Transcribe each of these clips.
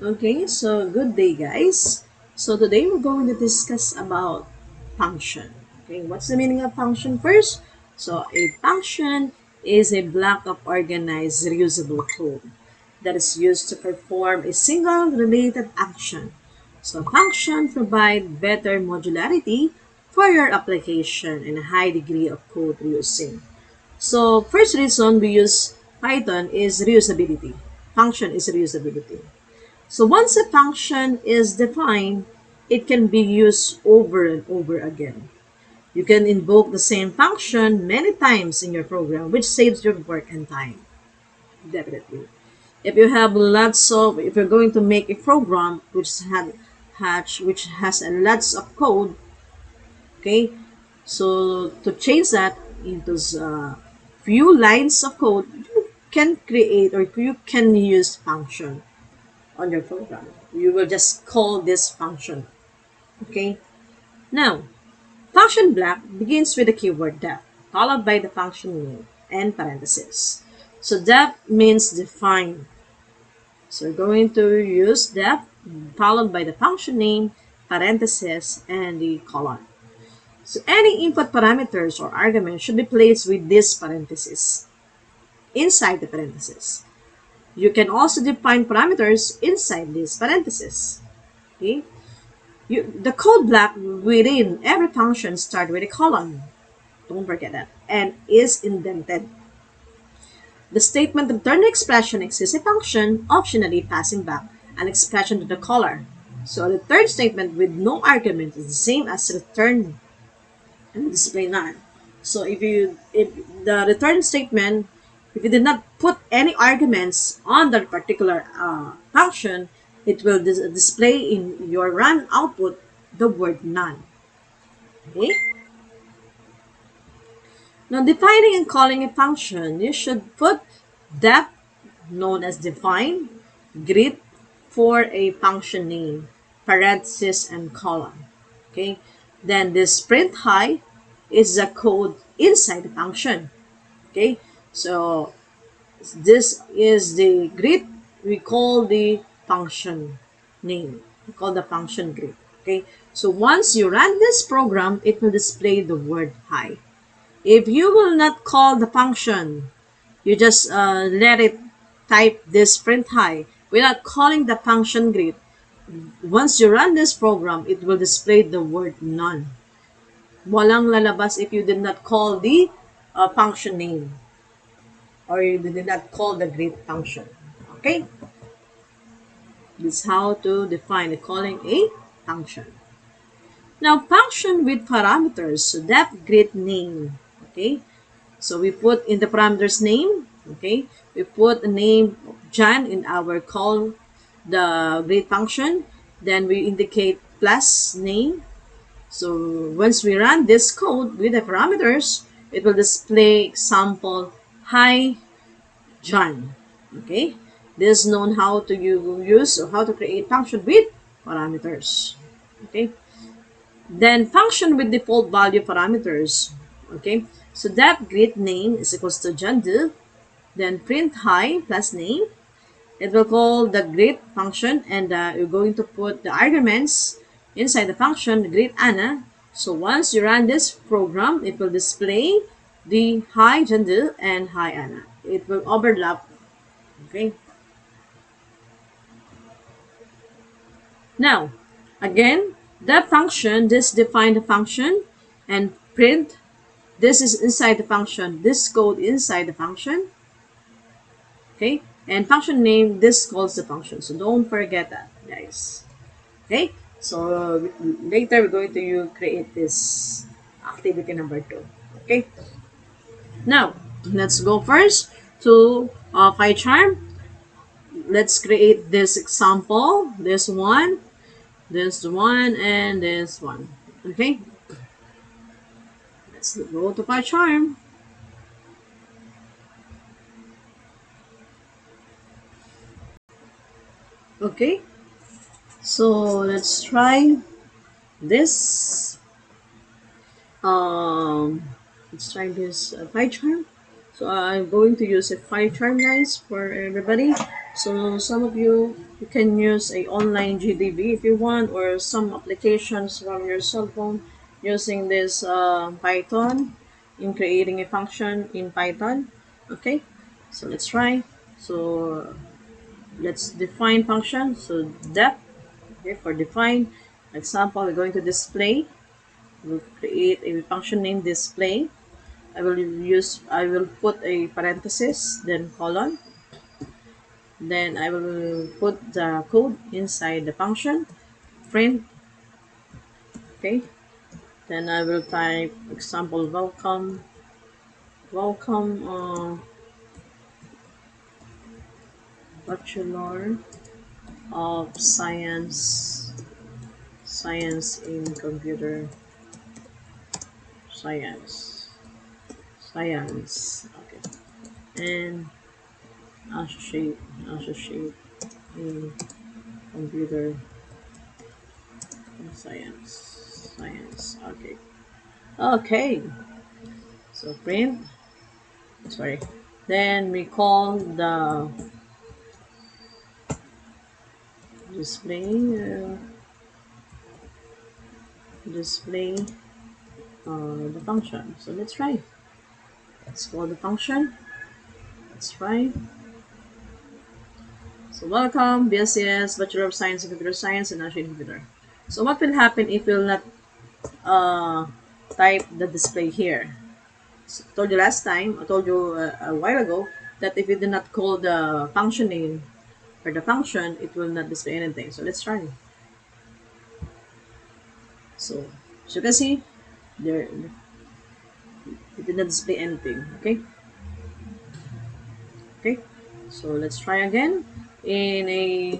Okay, so good day, guys. So today we're going to discuss about function. Okay, what's the meaning of function first? So a function is a block of organized reusable code that is used to perform a single related action. So function provide better modularity for your application and a high degree of code reusing. So first reason we use Python is reusability. Function is reusability. So once a function is defined, it can be used over and over again. You can invoke the same function many times in your program, which saves your work and time. Definitely. If you're going to make a program which has a lots of code, okay, so to change that into few lines of code, you can create or you can use function on your program. You will just call this function. Okay. Now, function block begins with the keyword def, followed by the function name and parentheses. So def means define. So we're going to use def followed by the function name, parentheses, and the colon. So any input parameters or arguments should be placed with this parentheses, inside the parentheses. You can also define parameters inside these parentheses. Okay? The code block within every function start with a colon. Don't forget that. And is indented. The statement return the expression exists a function, optionally passing back an expression to the caller. So the third statement with no argument is the same as return and display none. So if the return statement, if you did not put any arguments on that particular function, it will display in your run output the word none. Okay? Now, defining and calling a function, you should put def, known as define, greet for a function name, parenthesis, and colon. Okay? Then this print hi is the code inside the function. Okay? So, this is the greet. We call the function name. We call the function greet. Okay? So, once you run this program, it will display the word hi. If you will not call the function, you just let it type this print hi without calling the function greet. Once you run this program, it will display the word none. Walang lalabas if you did not call the function name or you did not call the greet function. Okay? This is how to define calling a function. Now, function with parameters. So that greet name. Okay? So we put in the parameters name, okay? We put a name of John in our call the greet function. Then we indicate plus name. So once we run this code with the parameters, it will display example hi John. Okay? This is known how to use or how to create function with parameters. Okay? Then function with default value parameters. Okay? So that greet name is equals to John Doe. Then print hi plus name. It will call the greet function and you're going to put the arguments inside the function greet Anna. So once you run this program, it will display the hi John Doe and hi Anna. It will overlap. Okay. Now, again, that function, this define the function and print. This is inside the function. This code inside the function. Okay, and function name, this calls the function, so don't forget that, guys. Okay, so later we're going to create this activity number 2. Okay, now let's go first to PyCharm. Let's create this example, this one, and this one. Okay, let's go to PyCharm. Okay, so let's try this. Um, let's try this PyCharm. So I'm going to use a PyCharm, guys, for everybody. So some of you You can use a online GDB if you want, or some applications from your cell phone using this Python in creating a function in Python. Okay, so let's try. So let's define function. So def, okay, for define example, we're going to display. We'll create a function named display. I will put a parenthesis, then colon, then I will put the code inside the function, print, okay, then I will type example welcome Bachelor of Science in Computer Science, okay, and associate, associate in Computer Science, okay, okay, so print, sorry, then we call the display, display the function. So let's try. Let's call the function. Let's try. So welcome, BSCS, Bachelor of Science in Computer Science and National Computer. So what will happen if you'll not uh, type the display here? So, I told you last time, I told you a while ago, that if you do not call the function name for the function, it will not display anything. So let's try. So as you can see, there it did not display anything. Okay. Okay, so let's try again in a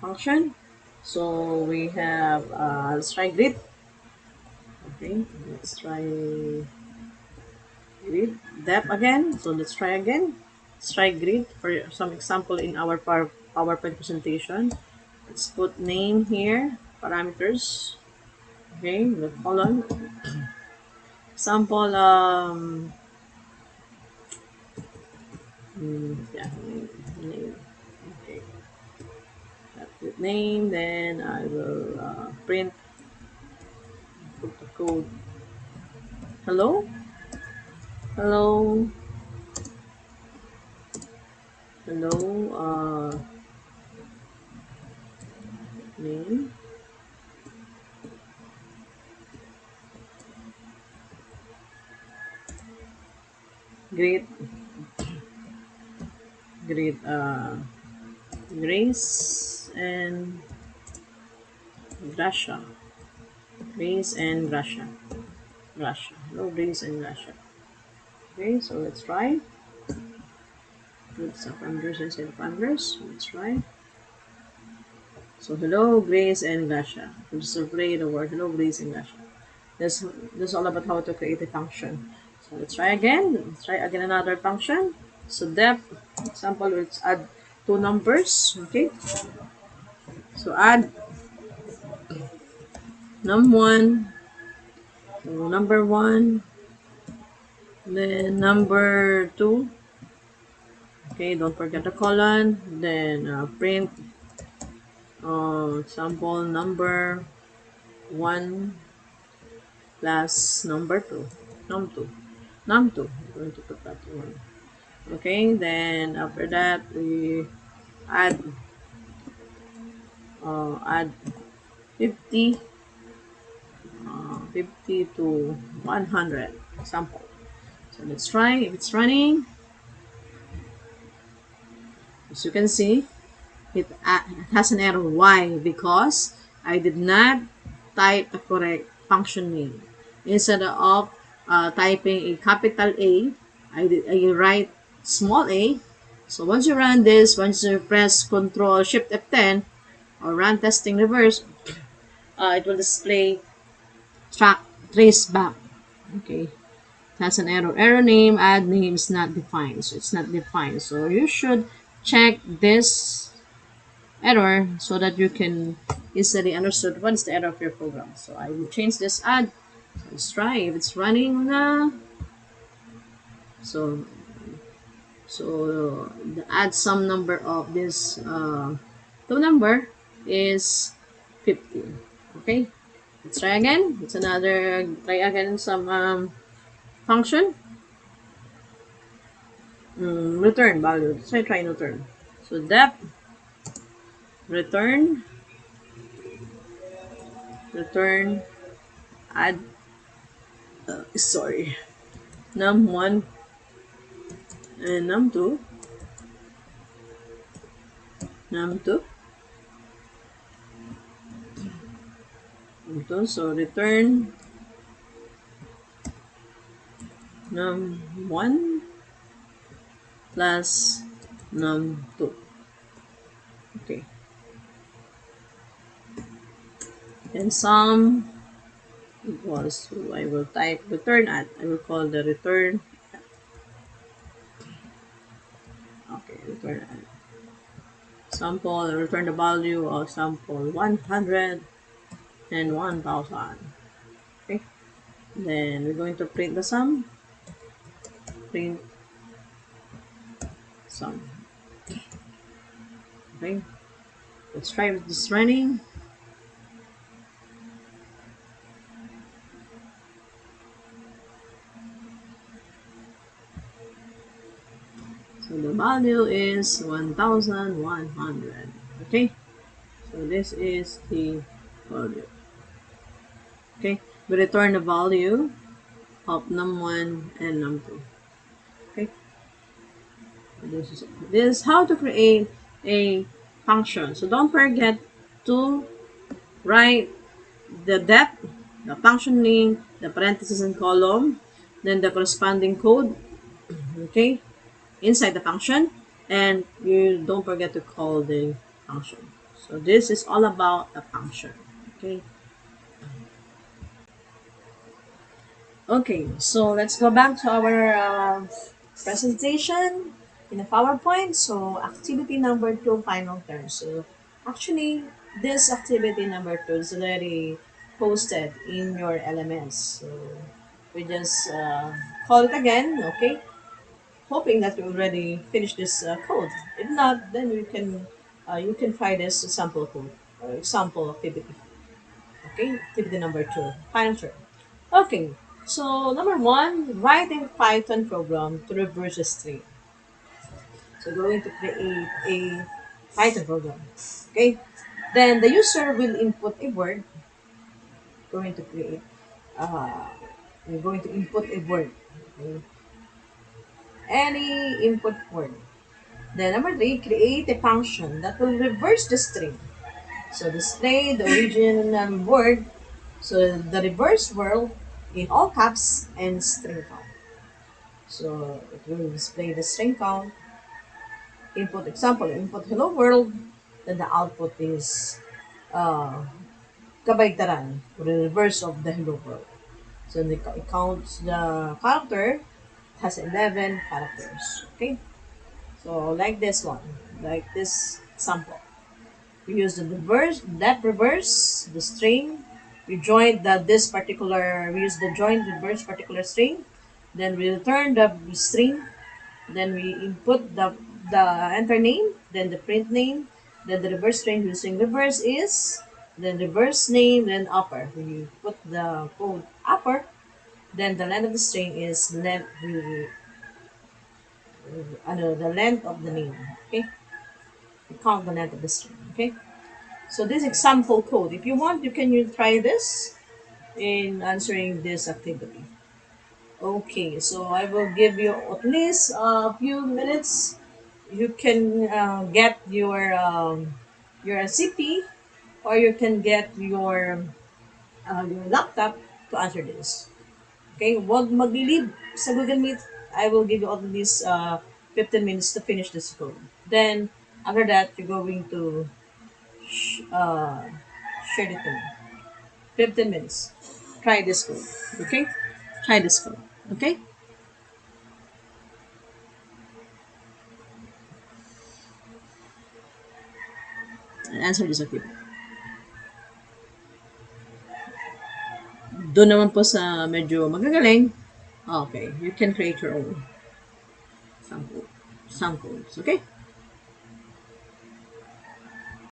function. So we have let's try grid. Okay, let's try grid depth again. So let's try again. Let's try grid for some example in our PowerPoint presentation. Let's put name here, parameters. Okay, the column example. Yeah, name. Okay, that's the name. Then I will print, put the code. Hello, hello, hello. Name, great, great. Grace and Gracia. Grace and Gracia. Gracia. Hello, Grace and Gracia. Okay, so let's try. Put some parameters instead of parameters. Let's try. So hello, Grace and Gracia. We'll just play the word hello, Grace and Gracia. This is all about how to create a function. So let's try again. Let's try again another function. So depth, example, let's add two numbers. Okay. So add num1, so number one, then number two. Okay, don't forget the colon. Then print example number one plus number two, num2, num2. I'm going to put that one. Okay, then after that we add add 50 50 to 100 example. So let's try if it's running. As you can see, it has an error. Why? Because I did not type the correct function name. Instead of typing a capital A, I write small a. So once you run this, once you press Control Shift F10 or run testing reverse, it will display track trace back. Okay, it has an error. Error name, add name is not defined. So it's not defined. So you should check this error so that you can easily understand what is the error of your program. So I will change this add. So let's try if it's running now. So add some number of this The number is 15. Okay, let's try again. It's another, try again some function. Return value. Let's try return. So depth, return, return, add, sorry, num1 and num2, num2, num2. So return num1 plus num2. Okay. And sum equals to, I will type return at, I will call the return, okay, return at sample, return the value of sample 100 and 1000. Okay. Then we're going to print the sum, print sum. Okay. Let's try this running. So the value is 1100. Okay. So this is the value. Okay. We return the value of num1 and num2. Okay. This is how to create a function. So don't forget to write the depth, the function name, the parentheses and column, then the corresponding code, okay, inside the function, and you don't forget to call the function. So this is all about a function. Okay. Okay, so let's go back to our presentation in the PowerPoint. So activity number 2, final turn. So actually, this activity number 2 is already posted in your LMS. So we just call it again, okay? Hoping that you already finished this code. If not, then you can try this sample code or example activity. Okay, activity number 2, final turn. Okay, so number 1, write a Python program to reverse a string. So going to create a Python program. Okay, then the user will input a word. Going to create. Uh, we're going to input a word. Okay. Any input word. Then number 3, create a function that will reverse the string. So display the original word. So the reverse word in all caps and string count. So it will display the string count, input example, input hello world, then the output is uh, kabaigtaran, or the reverse of the hello world. So it counts the character, it has 11 characters. Okay, so like this one, like this example. We use the reverse, that reverse, the string. We join this particular, we use the join reverse particular string. Then we return the string. Then we input the enter name, then the print name, then the reverse string using reverse is, then reverse name, then upper. We put the code upper, then the length of the string is length, the length of the name. Okay, we count the length of the string. Okay. So this example code, if you want, you try this in answering this activity. Okay, so I will give you at least a few minutes. You can get your CP, or you can get your laptop to answer this. Okay, wag mag-leave sa Google Meet. I will give you at least 15 minutes to finish this code. Then after that, you're going to uh, share it to me. 15 minutes. Try this code. Okay? Try this code. Okay? And answer this activity. Doon naman po sa medyo magagaling, okay, you can create your own sample, samples. Okay?